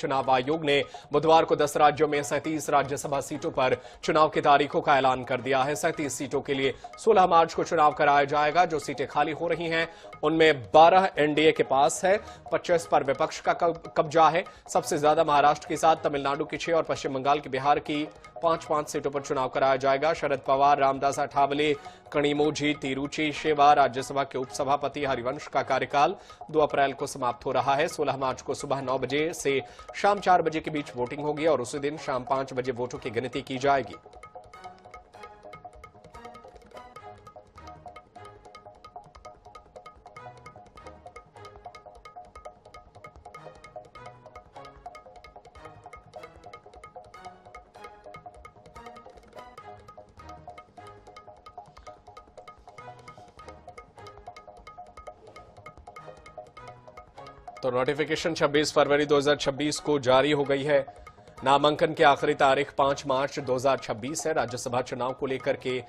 चुनाव आयोग ने बुधवार को 10 राज्यों में 37 राज्यसभा सीटों पर चुनाव की तारीखों का ऐलान कर दिया है। 37 सीटों के लिए 16 मार्च को चुनाव कराया जाएगा। जो सीटें खाली हो रही हैं उनमें 12 एनडीए के पास है, 25 पर विपक्ष का कब्जा है। सबसे ज्यादा महाराष्ट्र के साथ तमिलनाडु की 6 और पश्चिम बंगाल की, बिहार की 5-5 सीटों पर चुनाव कराया जाएगा। शरद पवार, रामदास अठावले, कनिमोझी, तिरुचि शेवा राज्यसभा के उपसभापति हरिवंश का कार्यकाल 2 अप्रैल को समाप्त हो रहा है। 16 मार्च को सुबह 9 बजे से शाम 4 बजे के बीच वोटिंग होगी और उसी दिन शाम 5 बजे वोटों की गिनती की जाएगी। तो नोटिफिकेशन 26 फरवरी 2026 को जारी हो गई है। नामांकन की आखिरी तारीख 5 मार्च 2026 है। राज्यसभा चुनाव को लेकर के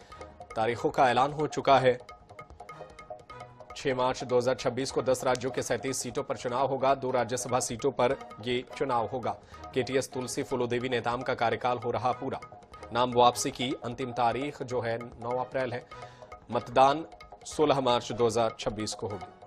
तारीखों का ऐलान हो चुका है। 6 मार्च 2026 को 10 राज्यों के 37 सीटों पर चुनाव होगा। 2 राज्यसभा सीटों पर ये चुनाव होगा। केटीएस तुलसी फूलोदेवी नेताम का कार्यकाल हो रहा पूरा। नाम वापसी की अंतिम तारीख जो है 9 अप्रैल है। मतदान 16 मार्च 2026 को होगी।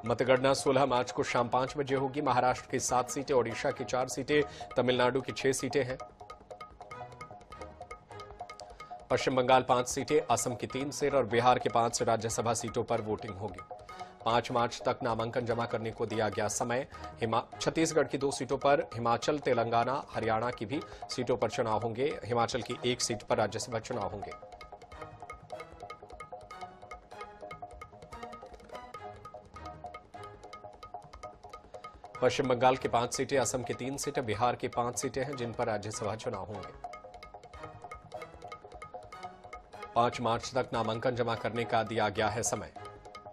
मतगणना 16 मार्च को शाम 5 बजे होगी। महाराष्ट्र की 7 सीटें, ओडिशा की 4 सीटें, तमिलनाडु की 6 सीटें हैं। पश्चिम बंगाल 5 सीटें, असम की 3 सीट और बिहार के 5 राज्यसभा सीटों पर वोटिंग होगी। 5 मार्च तक नामांकन जमा करने को दिया गया समय। छत्तीसगढ़ की 2 सीटों पर, हिमाचल, तेलंगाना, हरियाणा की भी सीटों पर चुनाव होंगे। हिमाचल की 1 सीट पर राज्यसभा चुनाव होंगे। पश्चिम बंगाल की 5 सीटें, असम की 3 सीटें, बिहार की 5 सीटें हैं जिन पर राज्यसभा चुनाव होंगे। 5 मार्च तक नामांकन जमा करने का दिया गया है समय।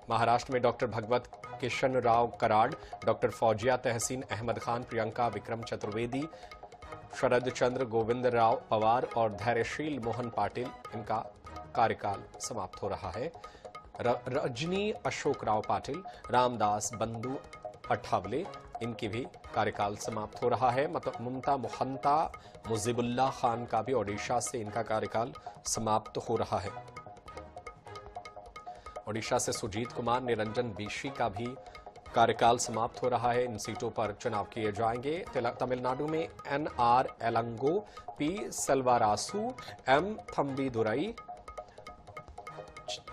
महाराष्ट्र में डॉक्टर भगवत किशन राव कराड, डॉक्टर फौजिया तहसीन, अहमद खान, प्रियंका विक्रम चतुर्वेदी, शरद चंद्र, गोविंद राव पवार और धैर्यशील मोहन पाटिल, इनका कार्यकाल समाप्त हो रहा है। रजनी अशोक राव पाटिल, रामदास बंधु अठावले, इनकी भी कार्यकाल समाप्त हो रहा है। ममता मोहंता, मुजीबुल्लाह खान का भी ओडिशा से इनका कार्यकाल समाप्त हो रहा है। ओडिशा से सुजीत कुमार, निरंजन बीशी का भी कार्यकाल समाप्त हो रहा है। इन सीटों पर चुनाव किए जाएंगे। तमिलनाडु में NR Elango, P Selvarasu, M Thambidurai,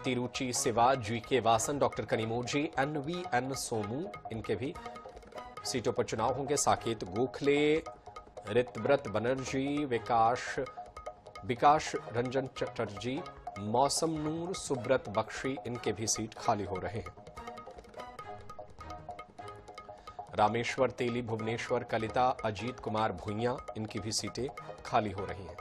Tiruchi Siva, GK Vasan, doctor Kanimozhi, NVN Somu, इनके भी सीटों पर चुनाव होंगे। साकेत गोखले, ऋतव्रत बनर्जी, विकास रंजन चटर्जी, मौसम नूर, सुब्रत बख्शी, इनके भी सीट खाली हो रहे हैं। रामेश्वर तेली, भुवनेश्वर कलिता, अजीत कुमार भुइयां, इनकी भी सीटें खाली हो रही हैं।